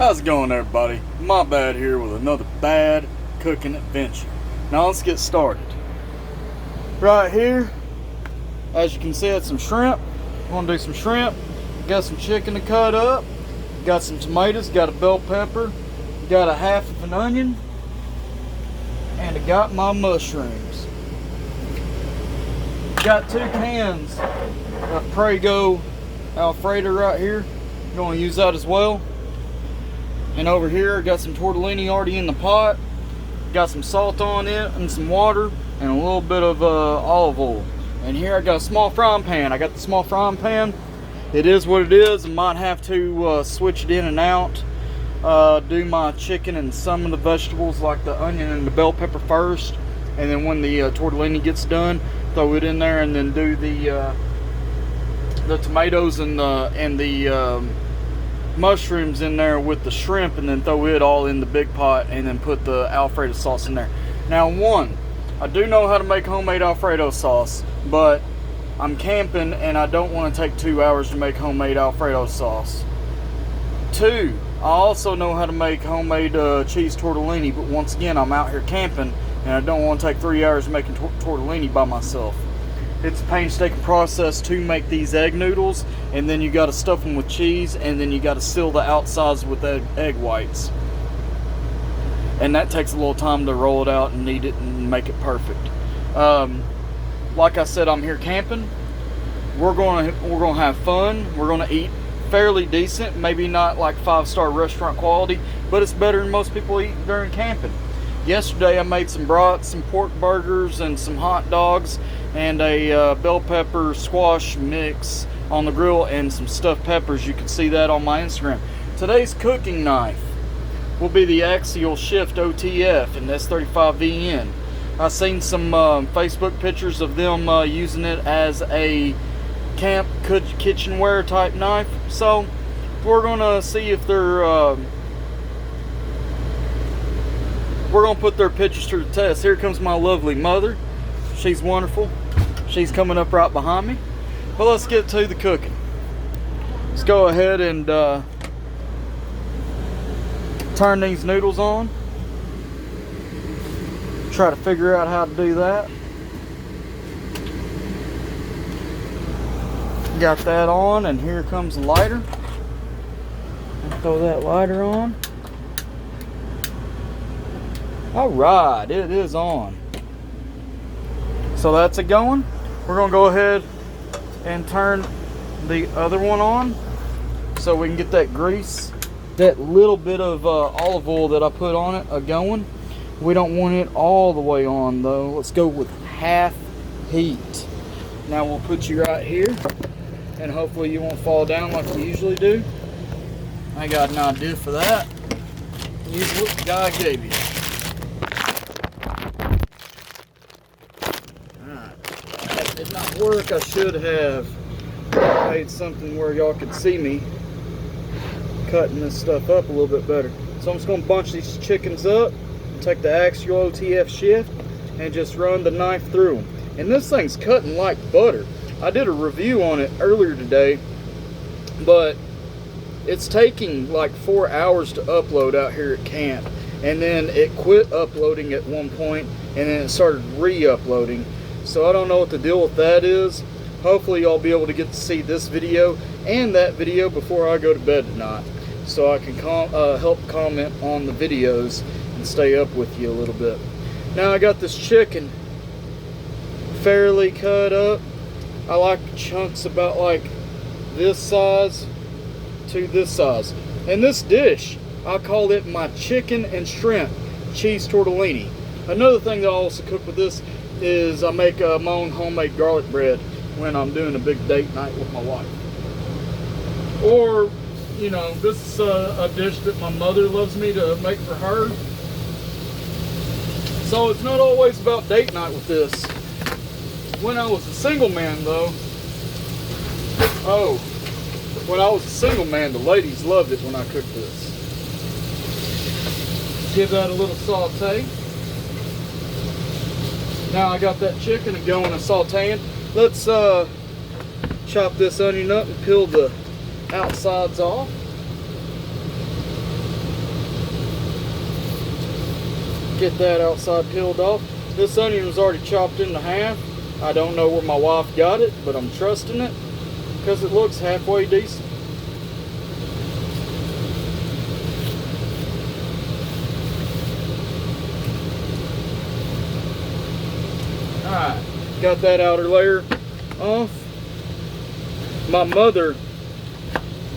How's it going, everybody? My bad here with another bad cooking adventure. Now let's get started. Right here, as you can see, it's some shrimp. I'm gonna do some shrimp. Got some chicken to cut up. Got some tomatoes. Got a bell pepper. Got a half of an onion. And I got my mushrooms. Got 2 cans of Prego Alfredo right here. I'm gonna use that as well. And over here, I got some tortellini already in the pot. Got some salt on it and some water and a little bit of olive oil. And here I got a small frying pan. I got the small frying pan. It is what it is. I might have to switch it in and out. Do my chicken and some of the vegetables like the onion and the bell pepper first. And then when the tortellini gets done, throw it in there and then do the tomatoes and the mushrooms in there with the shrimp, and then throw it all in the big pot and then put the Alfredo sauce in there. Now, I do know how to make homemade Alfredo sauce, but I'm camping and I don't want to take 2 hours to make homemade Alfredo sauce. 2, I also know how to make homemade cheese tortellini, but once again, I'm out here camping and I don't want to take 3 hours making tortellini by myself. It's a painstaking process to make these egg noodles, and then you got to stuff them with cheese, and then you got to seal the outsides with egg whites. And that takes a little time to roll it out and knead it and make it perfect. Like I said, I'm here camping. We're gonna have fun. We're gonna eat fairly decent, maybe not like 5-star restaurant quality, but it's better than most people eat during camping. Yesterday I made some brats, some pork burgers, and some hot dogs, and a bell pepper squash mix on the grill, and some stuffed peppers. You can see that on my Instagram. Today's cooking knife will be the Axial Shift OTF and S35VN. I've seen some Facebook pictures of them using it as a camp kitchenware type knife, so we're gonna see if they're we're gonna put their pictures to the test. Here comes my lovely mother. She's wonderful. She's coming up right behind me. But let's get to the cooking. Let's go ahead and turn these noodles on. Try to figure out how to do that. Got that on, and here comes the lighter. Throw that lighter on. Alright, it is on. So that's it going. We're going to go ahead and turn the other one on so we can get that grease, that little bit of olive oil that I put on it going. We don't want it all the way on though. Let's go with half heat. Now we'll put you right here, and hopefully you won't fall down like you usually do. I got an idea for that. Use what the guy gave you. Did not work. I should have made something where y'all could see me cutting this stuff up a little bit better. So I'm just going to bunch these chickens up, take the Axial OTF shift, and just run the knife through them. And this thing's cutting like butter. I did a review on it earlier today, but it's taking like 4 hours to upload out here at camp. And then it quit uploading at one point, and then it started re-uploading. So I don't know what the deal with that is. Hopefully y'all be able to get to see this video and that video before I go to bed tonight, so I can help comment on the videos and stay up with you a little bit. Now I got this chicken fairly cut up. I like chunks about like this size to this size. And this dish, I call it my chicken and shrimp cheese tortellini. Another thing that I also cook with this is I make my own homemade garlic bread when I'm doing a big date night with my wife. Or, you know, this is a dish that my mother loves me to make for her. So it's not always about date night with this. When I was a single man though, when I was a single man, the ladies loved it when I cooked this. Give that a little saute. Now I got that chicken going and sauteing. Let's chop this onion up and peel the outsides off. Get that outside peeled off. This onion was already chopped into half. I don't know where my wife got it, but I'm trusting it because it looks halfway decent. Alright, got that outer layer off. My mother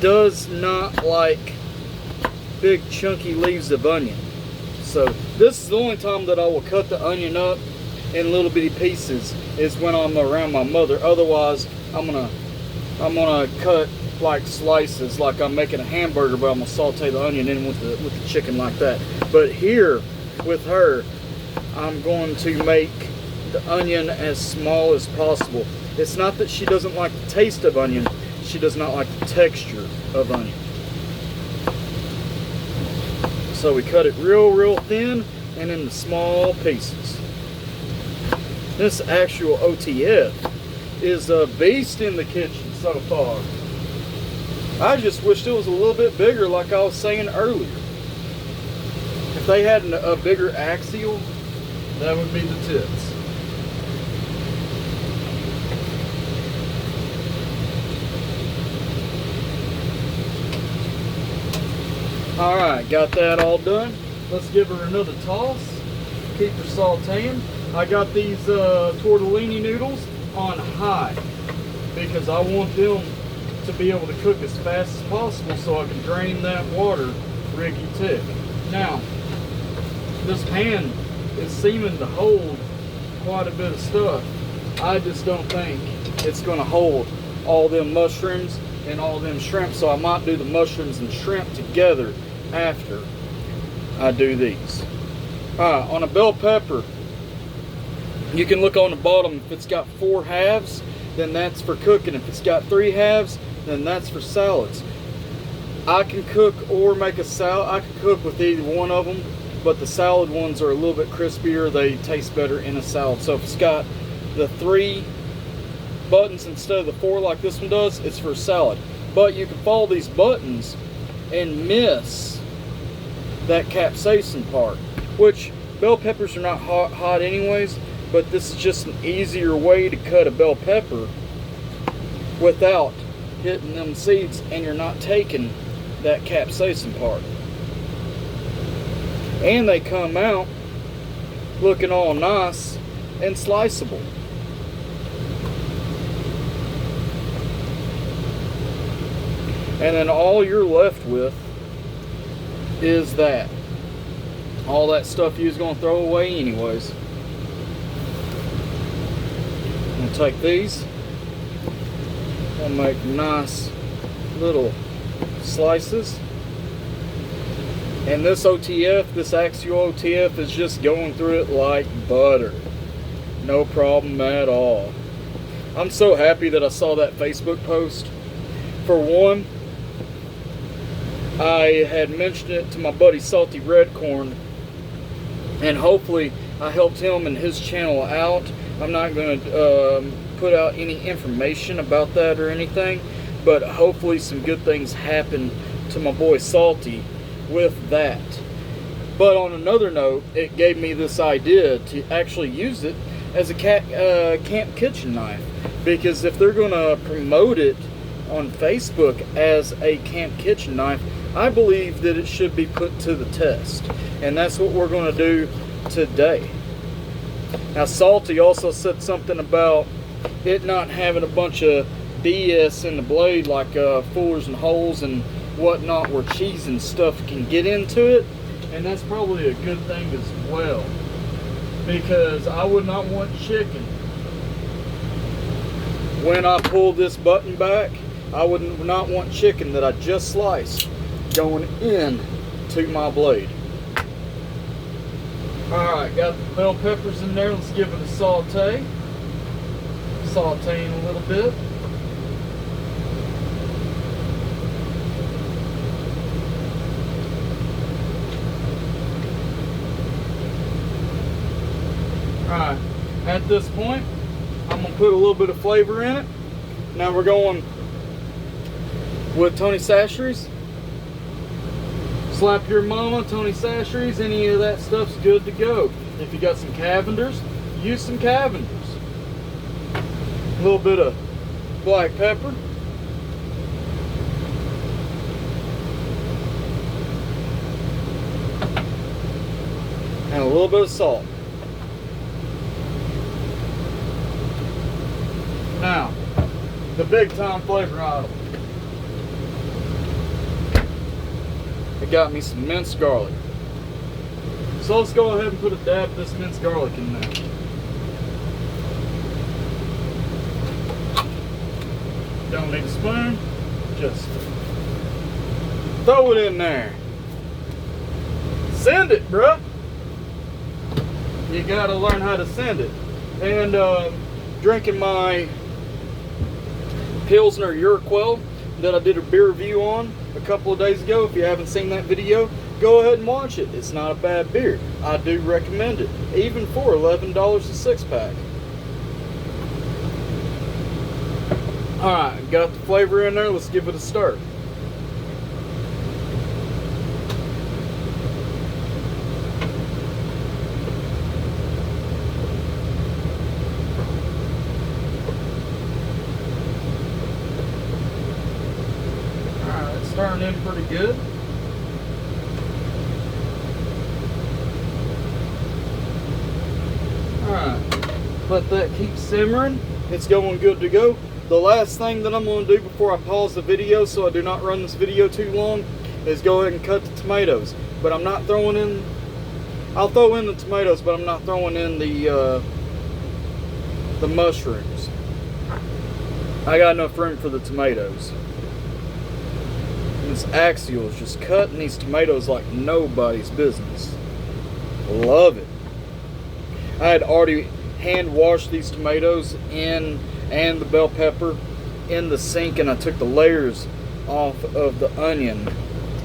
does not like big chunky leaves of onion. So this is the only time that I will cut the onion up in little bitty pieces is when I'm around my mother. Otherwise, I'm gonna cut like slices, like I'm making a hamburger, but I'm gonna saute the onion in with the chicken like that. But here with her, I'm going to make the onion as small as possible. It's not that she doesn't like the taste of onion, she does not like the texture of onion. So we cut it real thin and into small pieces. This Axial OTF is a beast in the kitchen so far. I just wished it was a little bit bigger, like I was saying earlier. If they had a bigger Axial, that would be the tits. Alright, got that all done. Let's give her another toss. Keep her sauteing. I got these tortellini noodles on high because I want them to be able to cook as fast as possible so I can drain that water riggy tick. Now, this pan is seeming to hold quite a bit of stuff. I just don't think it's going to hold all them mushrooms and all them shrimp, so I might do the mushrooms and shrimp together after I do these. Alright, on a bell pepper, you can look on the bottom. If it's got 4 halves, then that's for cooking. If it's got 3 halves, then that's for salads. I can cook or make a salad. I can cook with either one of them, but the salad ones are a little bit crispier. They taste better in a salad. So if it's got the 3 buttons instead of the 4 like this one does, it's for salad. But you can follow these buttons and miss that capsaicin part, which bell peppers are not hot anyways, but this is just an easier way to cut a bell pepper without hitting them seeds, and you're not taking that capsaicin part. And they come out looking all nice and sliceable. And then all you're left with is that. All that stuff you was going to throw away anyways. I'm going to take these. I'll make nice little slices. And this OTF, this Axial OTF, is just going through it like butter. No problem at all. I'm so happy that I saw that Facebook post. For one, I had mentioned it to my buddy Salty Red Corn, and hopefully I helped him and his channel out. I'm not going to put out any information about that or anything, but hopefully some good things happen to my boy Salty with that. But on another note, it gave me this idea to actually use it as a camp kitchen knife, because if they're going to promote it on Facebook as a camp kitchen knife, I believe that it should be put to the test, and that's what we're going to do today. Now, Salty also said something about it not having a bunch of BS in the blade, like fullers and holes and whatnot, where cheese and stuff can get into it, and that's probably a good thing as well, because I would not want chicken. When I pull this button back, I would not want chicken that I just sliced going in to my blade. Alright, got the bell peppers in there. Let's give it a saute. Sauteing a little bit. Alright, at this point, I'm going to put a little bit of flavor in it. Now we're going with Tony Chachere's Slap your mama, Tony Sacheries, any of that stuff's good to go. If you got some Cavenders, use some Cavenders. A little bit of black pepper. And a little bit of salt. Now, the big time flavor item. I got me some minced garlic. So let's go ahead and put a dab of this minced garlic in there. Don't need a spoon, just throw it in there. Send it, bruh. You gotta learn how to send it. And drinking my Pilsner Urquell that I did a beer review on a couple of days ago. If you haven't seen that video, go ahead and watch it. It's not a bad beer. I do recommend it, even for $11 a 6-pack. Alright, got the flavor in there. Let's give it a stir. Turning in pretty good. Alright, let that keep simmering. It's going good to go. The last thing that I'm going to do before I pause the video so I do not run this video too long is go ahead and cut the tomatoes. But I'm not throwing in, I'll throw in the tomatoes, but I'm not throwing in the mushrooms. I got enough room for the tomatoes. This Axial is just cutting these tomatoes like nobody's business. Love it. I had already hand washed these tomatoes in and the bell pepper in the sink, and I took the layers off of the onion,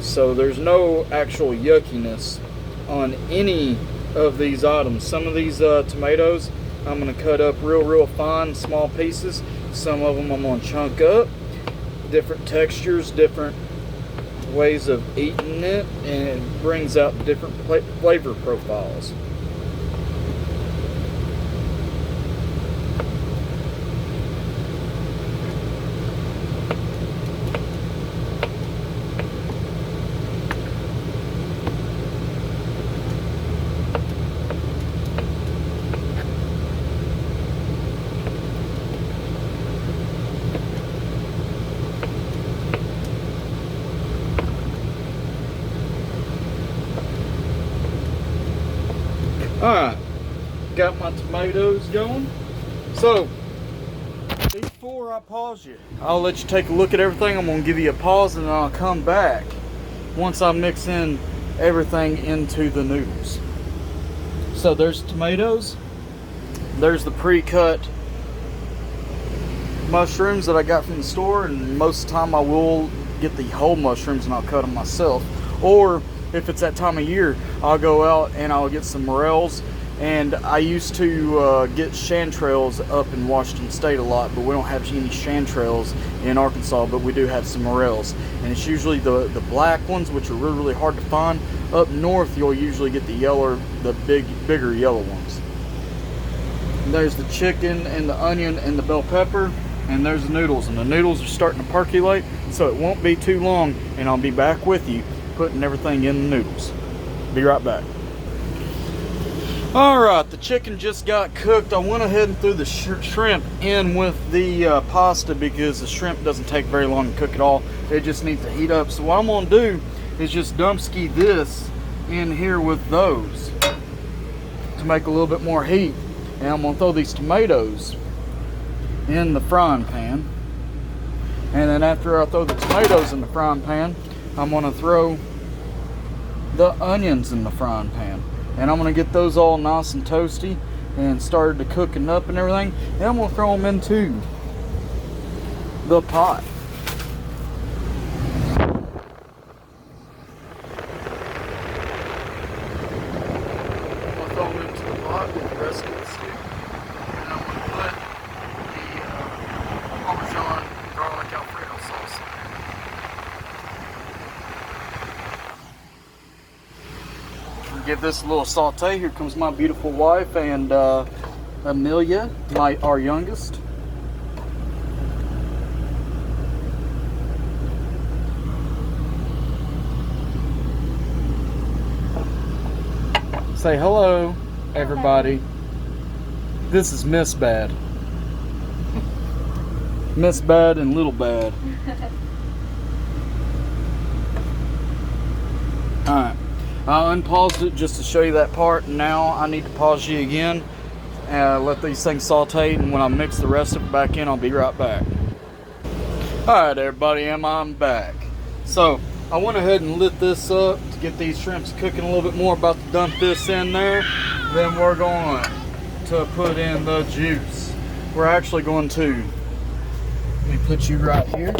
so there's no actual yuckiness on any of these items. Some of these tomatoes I'm going to cut up real fine, small pieces. Some of them I'm going to chunk up. Different textures, different ways of eating it, and it brings out different flavor profiles. Alright, got my tomatoes going. So, before I pause you, I'll let you take a look at everything. I'm going to give you a pause and then I'll come back once I mix in everything into the noodles. So there's tomatoes, there's the pre-cut mushrooms that I got from the store, and most of the time I will get the whole mushrooms and I'll cut them myself. Or if it's that time of year, I'll go out and I'll get some morels. And I used to get chanterelles up in Washington State a lot, but we don't have any chanterelles in Arkansas, but we do have some morels. And it's usually the black ones, which are really hard to find. Up north, you'll usually get the yellow, the bigger yellow ones. And there's the chicken and the onion and the bell pepper, and there's the noodles. And the noodles are starting to percolate, so it won't be too long, and I'll be back with you putting everything in the noodles. Be right back. Alright, the chicken just got cooked. I went ahead and threw the shrimp in with the pasta because the shrimp doesn't take very long to cook at all. It just needs to heat up. So what I'm going to do is just dumpski this in here with those to make a little bit more heat. And I'm going to throw these tomatoes in the frying pan. And then after I throw the tomatoes in the frying pan, I'm going to throw the onions in the frying pan. And I'm going to get those all nice and toasty and started to cooking up and everything. And I'm going to throw them into the pot. I'm going to throw them into the pot with the rest of the stew. And I'm going to put the Parmesan garlic Alfredo sauce in there. give this a little saute. Here comes my beautiful wife and Amelia, our youngest. Say hello, everybody. This is Miss Bad. Miss Bad and Little Bad. Alright, I unpaused it just to show you that part. Now I need to pause you again and let these things saute, and when I mix the rest of it back in, I'll be right back. Alright everybody, I'm back. So I went ahead and lit this up to get these shrimps cooking a little bit more. About to dump this in there. Then we're going to put in the juice. We're actually going to, let me put you right here.